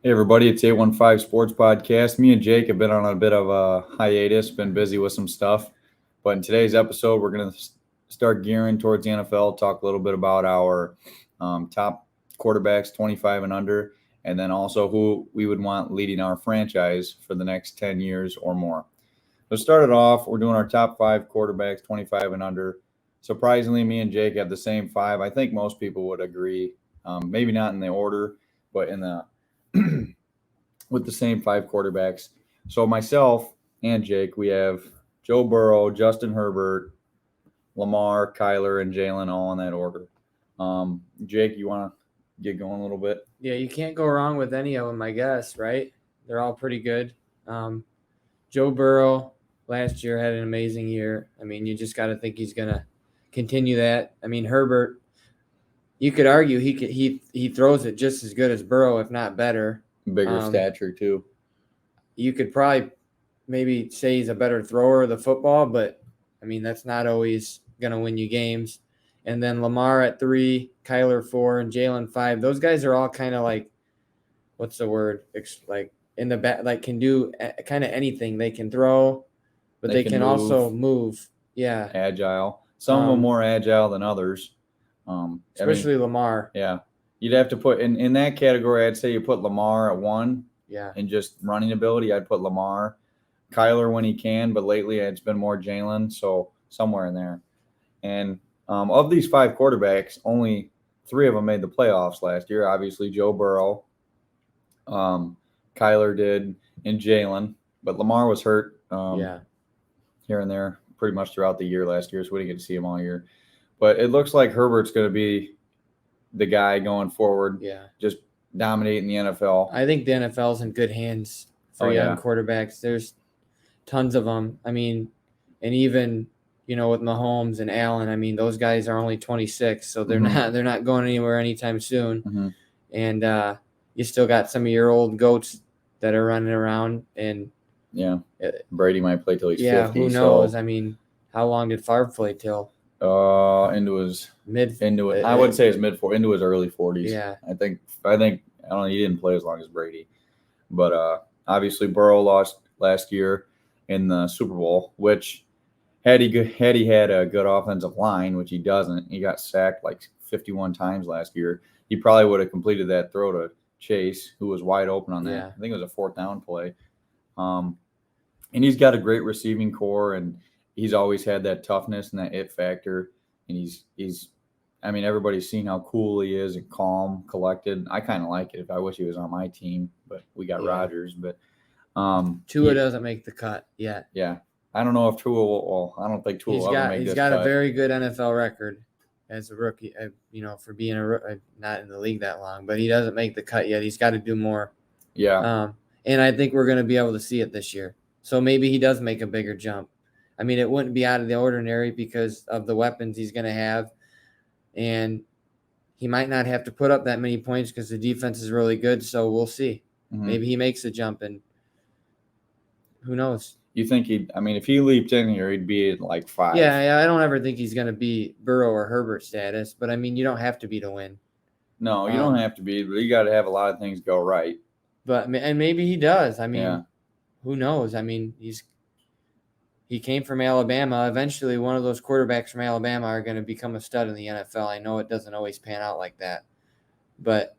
Hey everybody, it's 815 Sports Podcast. Me and Jake have been on a bit of a hiatus, been busy with some stuff. But in today's episode, we're going to start gearing towards the NFL, talk a little bit about our top quarterbacks 25 and under, and then also who we would want leading our franchise for the next 10 years or more. So start it off, we're doing our top five quarterbacks 25 and under. Surprisingly, me and Jake have the same five. I think most people would agree. Maybe not in the order, but in the with the same five quarterbacks. So myself and Jake, we have Joe Burrow, Justin Herbert, Lamar, Kyler, and Jalen all in that order. Jake, you want to get going a little bit? Yeah, you can't go wrong with any of them, I guess, right? They're all pretty good. Joe Burrow last year had an amazing year. I mean, you just got to think he's going to continue that. I mean, Herbert, you could argue he throws it just as good as Burrow, if not better. Bigger stature too. You could probably maybe say he's a better thrower of the football, but I mean, that's not always going to win you games. And then Lamar at 3, Kyler 4, and Jalen 5. Those guys are all kind of like, what's the word? Like in the back, like can do kind of anything. They can throw, but they can also move. Yeah. Agile. Some of them more agile than others. Especially Lamar. Yeah. You'd have to put in that category, I'd say you put Lamar at 1. Yeah. And just running ability, I'd put Lamar. Kyler when he can, but lately it's been more Jalen, so somewhere in there. And of these five quarterbacks, only 3 of them made the playoffs last year. Obviously, Joe Burrow, Kyler did, and Jalen. But Lamar was hurt here and there pretty much throughout the year last year, so we didn't get to see him all year. But it looks like Herbert's going to be the guy going forward. Yeah. Just dominating the NFL. I think the NFL's in good hands for young quarterbacks. There's tons of them. I mean, and even with Mahomes and Allen, I mean, those guys are only 26, so they're not going anywhere anytime soon. Mm-hmm. And you still got some of your old goats that are running around. And Brady might play till he's 50. Who knows? I mean, how long did Favre play till? Into his I would say his into his early 40s. Yeah. I think I don't know, he didn't play as long as Brady. But obviously Burrow lost last year in the Super Bowl, which had he had a good offensive line, which he doesn't. He got sacked like 51 times last year. He probably would have completed that throw to Chase, who was wide open on that. Yeah. I think it was a 4th down play. And he's got a great receiving core, and he's always had that toughness and that it factor. And he's I mean, everybody's seen how cool he is and calm, collected. I kind of like it. I wish he was on my team, but we got Rodgers. But Tua doesn't make the cut yet. Yeah. I don't know if Tua will. Well, I don't think Tua will ever make this cut. He's got a very good NFL record as a rookie, for being not in the league that long. But he doesn't make the cut yet. He's got to do more. Yeah. And I think we're going to be able to see it this year. So maybe he does make a bigger jump. I mean, it wouldn't be out of the ordinary because of the weapons he's going to have. And he might not have to put up that many points because the defense is really good. So we'll see. Mm-hmm. Maybe he makes a jump, and who knows? You think if he leaped in here, he'd be at like 5. Yeah, I don't ever think he's going to be Burrow or Herbert status. But, I mean, you don't have to be to win. No, you don't have to be. But you got to have a lot of things go right. And maybe he does. I mean, who knows? I mean, he came from Alabama. Eventually, one of those quarterbacks from Alabama are going to become a stud in the NFL. I know it doesn't always pan out like that. But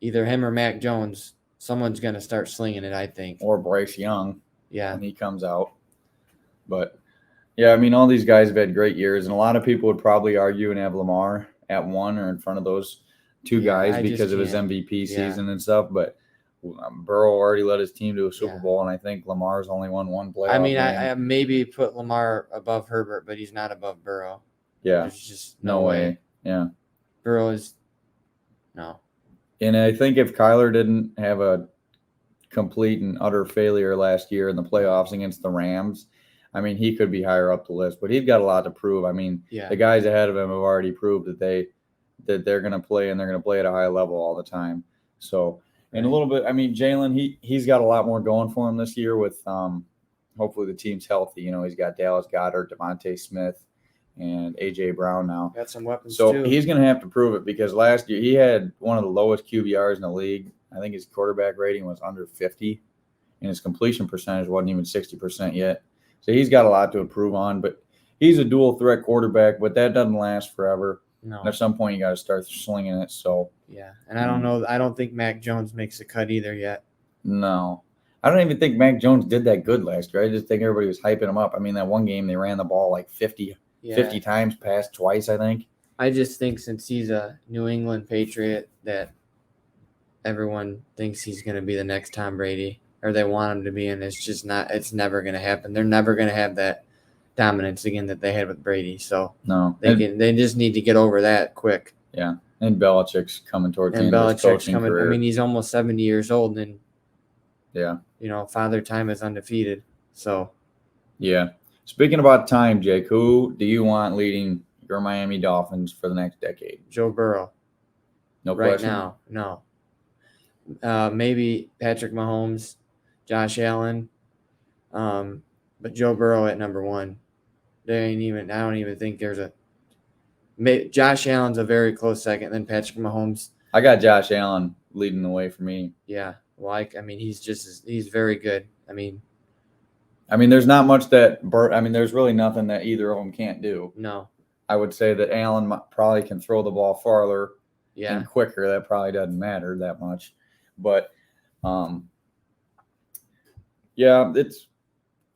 either him or Mac Jones, someone's going to start slinging it, I think. Or Bryce Young. Yeah. When he comes out. But, I mean, all these guys have had great years. And a lot of people would probably argue and have Lamar at 1 or in front of those 2 guys because of his MVP season and stuff. But Burrow already led his team to a Super Bowl, and I think Lamar's only won 1 playoff game. I maybe put Lamar above Herbert, but he's not above Burrow. Yeah. There's just no way. Yeah. Burrow is – no. And I think if Kyler didn't have a complete and utter failure last year in the playoffs against the Rams, I mean, he could be higher up the list. But he's got a lot to prove. I mean, the guys ahead of him have already proved that they're going to play, and they're going to play at a high level all the time. So – and a little bit, I mean, Jalen, he's got a lot more going for him this year with hopefully the team's healthy. He's got Dallas Goedert, Devontae Smith, and A.J. Brown now. Got some weapons So too. he's going to have to prove it because last year he had one of the lowest QBRs in the league. I think his quarterback rating was under 50, and his completion percentage wasn't even 60% yet. So he's got a lot to improve on, but he's a dual threat quarterback, but that doesn't last forever. No. And at some point, you got to start slinging it. So yeah, and I don't know. I don't think Mac Jones makes the cut either yet. no, I don't even think Mac Jones did that good last year. I just think everybody was hyping him up. I mean, that one game they ran the ball like 50 times, passed twice, I think. I just think since he's a New England Patriot that everyone thinks he's going to be the next Tom Brady, or they want him to be, and it's just not. It's never going to happen. They're never going to have that dominance again that they had with Brady. So no, they just need to get over that quick. Yeah, and Belichick's coming towards the end of his coaching career. I mean, he's almost 70 years old, and yeah, Father Time is undefeated. So yeah. Speaking about time, Jake, who do you want leading your Miami Dolphins for the next decade? Joe Burrow. No right question. Now, no. Maybe Patrick Mahomes, Josh Allen, but Joe Burrow at number one. I don't even think there's a. Josh Allen's a very close second. Then Patrick Mahomes. I got Josh Allen leading the way for me. Yeah, he's very good. I mean, there's not much there's really nothing that either of them can't do. No. I would say that Allen probably can throw the ball farther and quicker. That probably doesn't matter that much. But, yeah,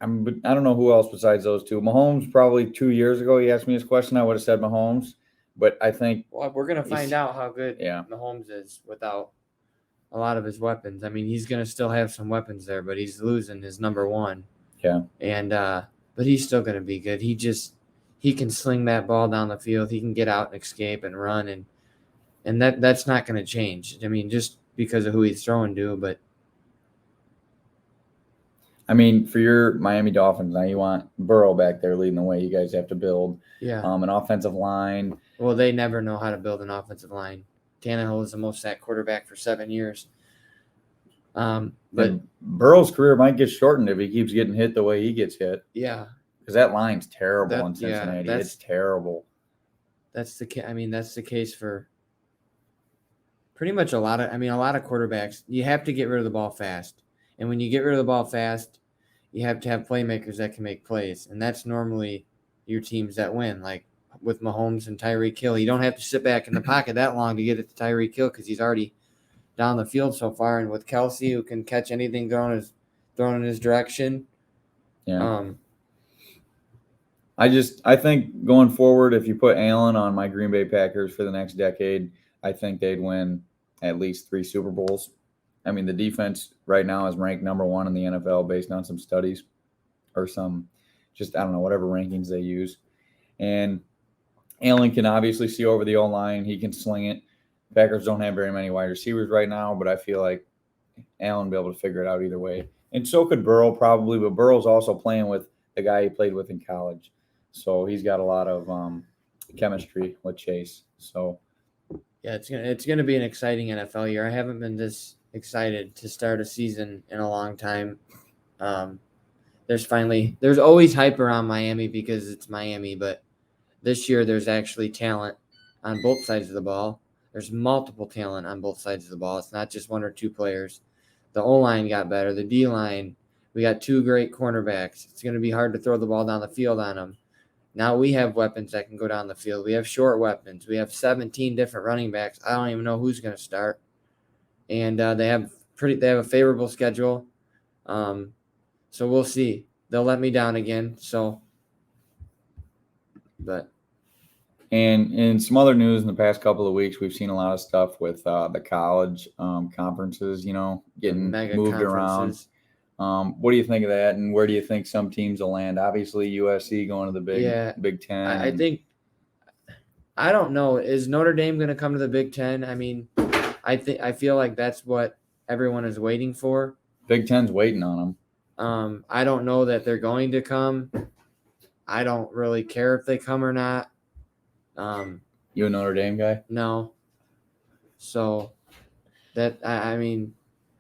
I don't know who else besides those two. Mahomes, probably 2 years ago, he asked me this question. I would have said Mahomes. But I think we're going to find out how good Yeah. Mahomes is without a lot of his weapons. I mean, he's going to still have some weapons there, but he's losing his number one. Yeah. And but he's still going to be good. He can sling that ball down the field. He can get out and escape and run, and that's not going to change. I mean, just because of who he's throwing to, but I mean, for your Miami Dolphins, now you want Burrow back there leading the way. You guys have to build an offensive line. Well, they never know how to build an offensive line. Tannehill is the most sacked quarterback for 7 years. But and Burrow's career might get shortened if he keeps getting hit the way he gets hit. Yeah. Because that line's terrible in Cincinnati. It's terrible. That's the case for pretty much a lot of quarterbacks. You have to get rid of the ball fast. And when you get rid of the ball fast, you have to have playmakers that can make plays. And that's normally your teams that win, like with Mahomes and Tyreek Hill. You don't have to sit back in the pocket that long to get it to Tyreek Hill because he's already down the field so far. And with Kelsey, who can catch anything thrown in his direction. Yeah. I think going forward, if you put Allen on my Green Bay Packers for the next decade, I think they'd win at least 3 Super Bowls. I mean, the defense right now is ranked number 1 in the NFL based on some studies or whatever rankings they use. And Allen can obviously see over the O-line. He can sling it. Packers don't have very many wide receivers right now, but I feel like Allen will be able to figure it out either way. And so could Burrow probably, but Burrow's also playing with the guy he played with in college. So he's got a lot of chemistry with Chase. So yeah, it's gonna be an exciting NFL year. I haven't been this excited to start a season in a long time. There's always hype around Miami because it's Miami, but this year there's actually talent on both sides of the ball. There's multiple talent on both sides of the ball. It's not just 1 or 2 players. The O-line got better. The D-line, we got 2 great cornerbacks. It's going to be hard to throw the ball down the field on them. Now we have weapons that can go down the field. We have short weapons. We have 17 different running backs. I don't even know who's going to start. And they have a favorable schedule. So we'll see. They'll let me down again. And in some other news in the past couple of weeks, we've seen a lot of stuff with the college conferences, getting moved around. What do you think of that, and where do you think some teams will land? Obviously, USC going to the Big Ten. I don't know. Is Notre Dame going to come to the Big Ten? I mean, I feel like that's what everyone is waiting for. Big Ten's waiting on them. I don't know that they're going to come. I don't really care if they come or not. You a Notre Dame guy? No. So that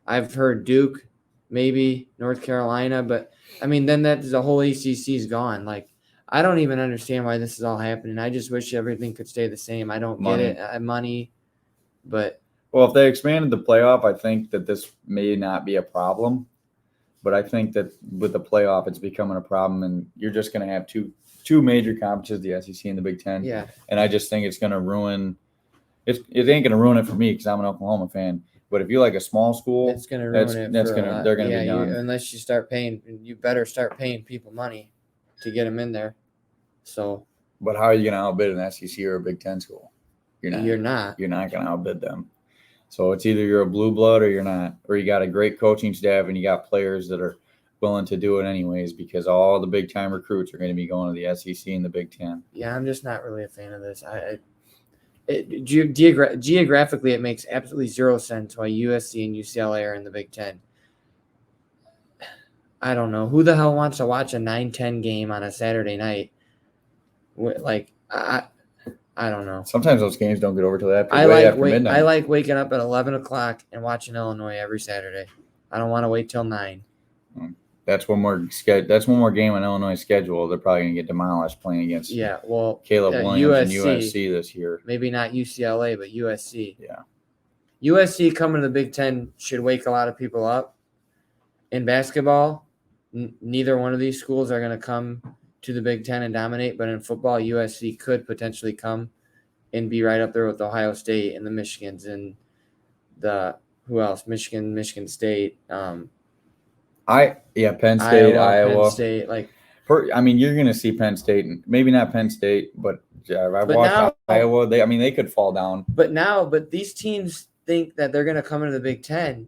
I've heard Duke, maybe North Carolina, but then the whole ACC is gone. Like I don't even understand why this is all happening. I just wish everything could stay the same. I don't get it. Money, but well, if they expanded the playoff, I think that this may not be a problem. But I think that with the playoff, it's becoming a problem, and you're just going to have two major conferences, the SEC and the Big Ten. yeah, And I just think it's going to ruin. It ain't going to ruin it for me because I'm an Oklahoma fan. But if you like a small school, it's going to ruin it. They're going to be done. Unless you start paying, you better start paying people money to get them in there. So. But how are you going to outbid an SEC or a Big Ten school? You're not. You're not going to outbid them. So it's either you're a blue blood or you're not, or you got a great coaching staff and you got players that are willing to do it anyways because all the big time recruits are going to be going to the SEC and the Big Ten. Yeah, I'm just not really a fan of this. Geographically, it makes absolutely zero sense why USC and UCLA are in the Big Ten. I don't know. Who the hell wants to watch a 9-10 game on a Saturday night? Like, I don't know. Sometimes those games don't get over till that. I like waking up at 11 o'clock and watching Illinois every Saturday. I don't want to wait till 9. That's one more game on Illinois' schedule. They're probably going to get demolished playing against Caleb Williams USC, and USC this year. Maybe not UCLA, but USC. Yeah. USC coming to the Big Ten should wake a lot of people up. In basketball, neither one of these schools are going to come to the Big Ten and dominate, but in football, USC could potentially come and be right up there with Ohio State and the Michigans and who else? Michigan State. Penn State, Iowa. Penn State, you're going to see Penn State, and maybe not Penn State, but I've watched Iowa. They could fall down. But these teams think that they're going to come into the Big Ten,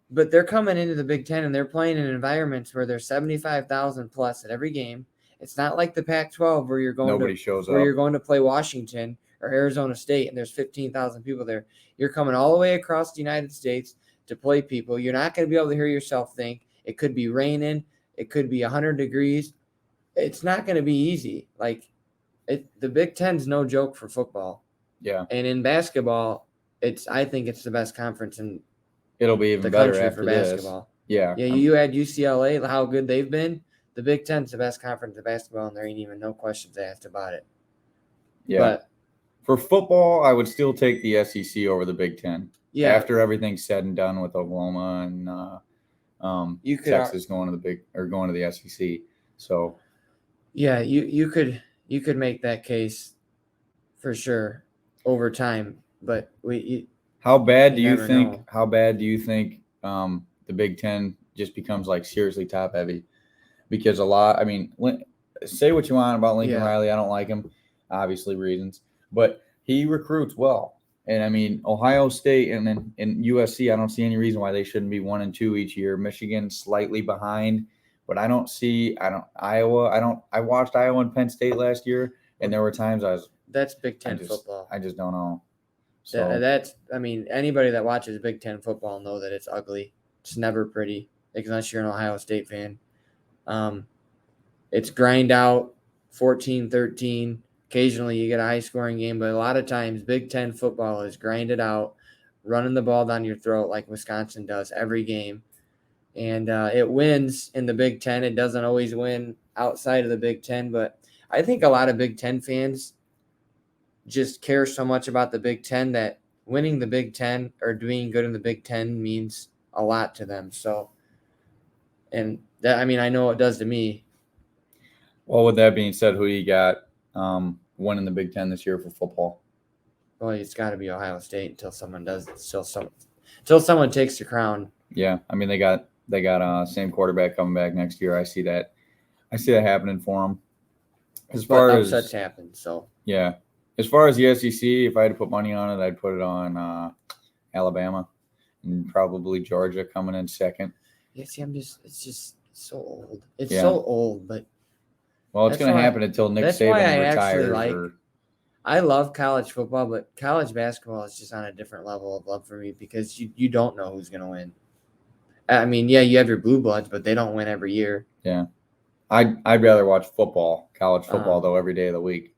but they're coming into the Big Ten and they're playing in environments where there's 75,000 plus at every game. It's not like the Pac-12 where you're going you're going to play Washington or Arizona State and there's 15,000 people there. You're coming all the way across the United States to play people. You're not going to be able to hear yourself think. It could be raining. It could be 100 degrees. It's not going to be easy. The Big Ten's no joke for football. Yeah. And in basketball, I think it's the best conference in it'll be even the better country after for basketball. This. Yeah. Yeah, you had UCLA, how good they've been. The Big Ten's the best conference in basketball, and there ain't even no questions asked about it. Yeah. But for football, I would still take the SEC over the Big Ten. Yeah. After everything's said and done with Oklahoma and Texas going to the SEC. So. Yeah, you could make that case for sure over time, but How bad do you think the Big Ten just becomes seriously top heavy? Because say what you want about Lincoln Riley. I don't like him, obviously reasons, but he recruits well. And Ohio State and USC, I don't see any reason why they shouldn't be 1 and 2 each year. Michigan slightly behind, but I watched Iowa and Penn State last year, and there were times that's Big Ten football. I just don't know. So anybody that watches Big Ten football know that it's ugly. It's never pretty, unless you're an Ohio State fan. It's grind out 14-13. Occasionally you get a high-scoring game, but a lot of times Big Ten football is grinded out, running the ball down your throat like Wisconsin does every game. And it wins in the Big Ten. It doesn't always win outside of the Big Ten, but I think a lot of Big Ten fans just care so much about the Big Ten that winning the Big Ten or doing good in the Big Ten means a lot to them. So, and that, I know it does to me. Well, with that being said, who you got winning the Big Ten this year for football? Well, it's got to be Ohio State until someone takes the crown. Yeah, they got same quarterback coming back next year. I see that happening for them. As far as upsets happen, so yeah. As far as the SEC, if I had to put money on it, I'd put it on Alabama and probably Georgia coming in second. Yeah, see, it's just so old. It's so old, but it's going to happen until Nick Saban retires. I love college football, but college basketball is just on a different level of love for me because you don't know who's going to win. You have your blue bloods, but they don't win every year. Yeah. I'd rather watch college football, though, every day of the week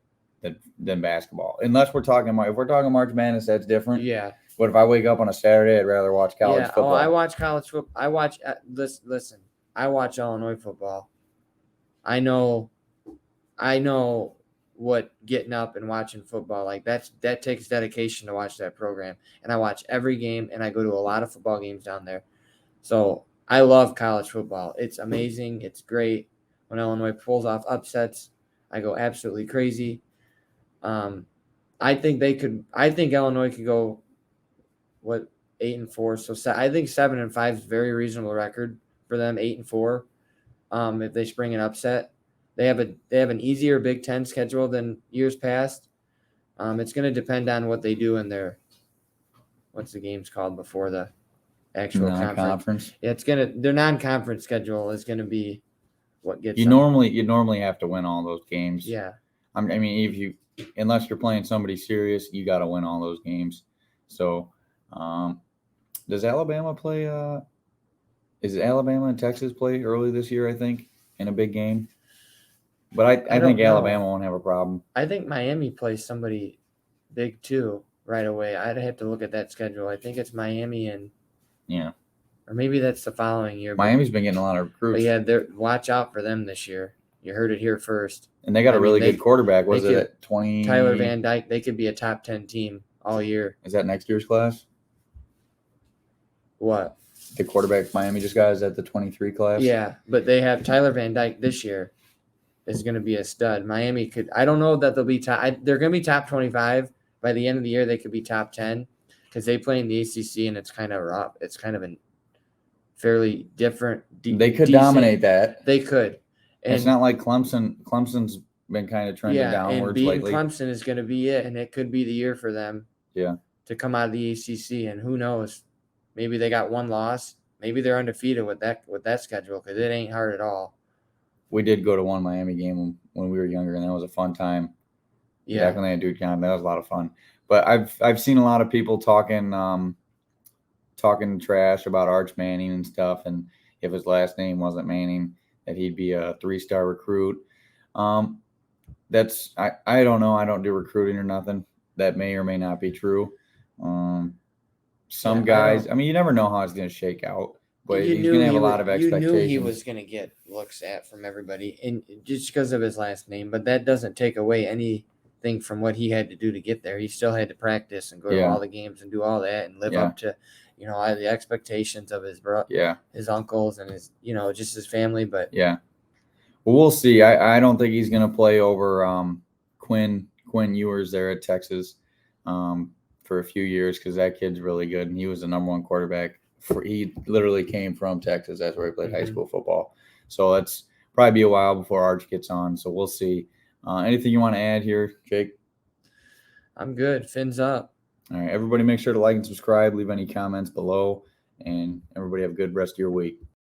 than basketball. Unless we're talking March Madness, that's different. Yeah. But if I wake up on a Saturday, I'd rather watch college football. I watch college football. I watch Illinois football. I know I know what getting up and watching football, like that takes dedication to watch that program. And I watch every game, and I go to a lot of football games down there. So I love college football. It's amazing. It's great. When Illinois pulls off upsets, I go absolutely crazy. I think Illinois could go 8-4. So I think 7-5 is a very reasonable record for them. 8-4. If they spring an upset, they have an easier Big Ten schedule than years past. It's going to depend on what they do in their what's the games called before the actual conference. Yeah, their non-conference schedule is going to be what gets you them. normally have to win all those games. Yeah. I mean, unless you're playing somebody serious, you got to win all those games. So, does Alabama play? Is Alabama and Texas play early this year? I think in a big game. But I think Alabama won't have a problem. I think Miami plays somebody big too right away. I'd have to look at that schedule. I think it's Miami and or maybe that's the following year. Miami's been getting a lot of recruits. But yeah, watch out for them this year. You heard it here first. And they got a really good quarterback. Was it at 20? Tyler Van Dyke. They could be a top 10 team all year. Is that next year's class? What? The quarterback Miami just got is at the 23 class? Yeah, but they have Tyler Van Dyke this year is going to be a stud. Miami could – I don't know that they'll be top – they're going to be top 25. By the end of the year, they could be top 10 because they play in the ACC, and it's kind of rough. It's kind of a fairly different they could dominate that. They could. And it's not like Clemson. Clemson's been kind of trending downwards and lately. Clemson is going to be it, and it could be the year for them to come out of the ACC. And who knows? Maybe they got one loss. Maybe they're undefeated with that schedule because it ain't hard at all. We did go to one Miami game when we were younger, and that was a fun time. Yeah, back when they had Duke County, that was a lot of fun. But I've seen a lot of people talking trash about Arch Manning and stuff, and if his last name wasn't Manning, that he'd be a 3-star recruit. I don't know. I don't do recruiting or nothing. That may or may not be true. Some guys, I mean, you never know how it's going to shake out, but he's going to have a lot of expectations. You knew he was going to get looks at from everybody, and just because of his last name, but that doesn't take away anything from what he had to do to get there. He still had to practice and go to all the games and do all that and live up to, the expectations of his his uncles and his, just his family. But well, we'll see. I don't think he's going to play over Quinn Ewers there at Texas for a few years because that kid's really good, and he was the number one quarterback. He literally came from Texas. That's where he played high school football. So that's probably be a while before Arch gets on. So we'll see. Anything you want to add here, Jake? I'm good. Fins up. All right. Everybody make sure to like and subscribe. Leave any comments below. And everybody have a good rest of your week.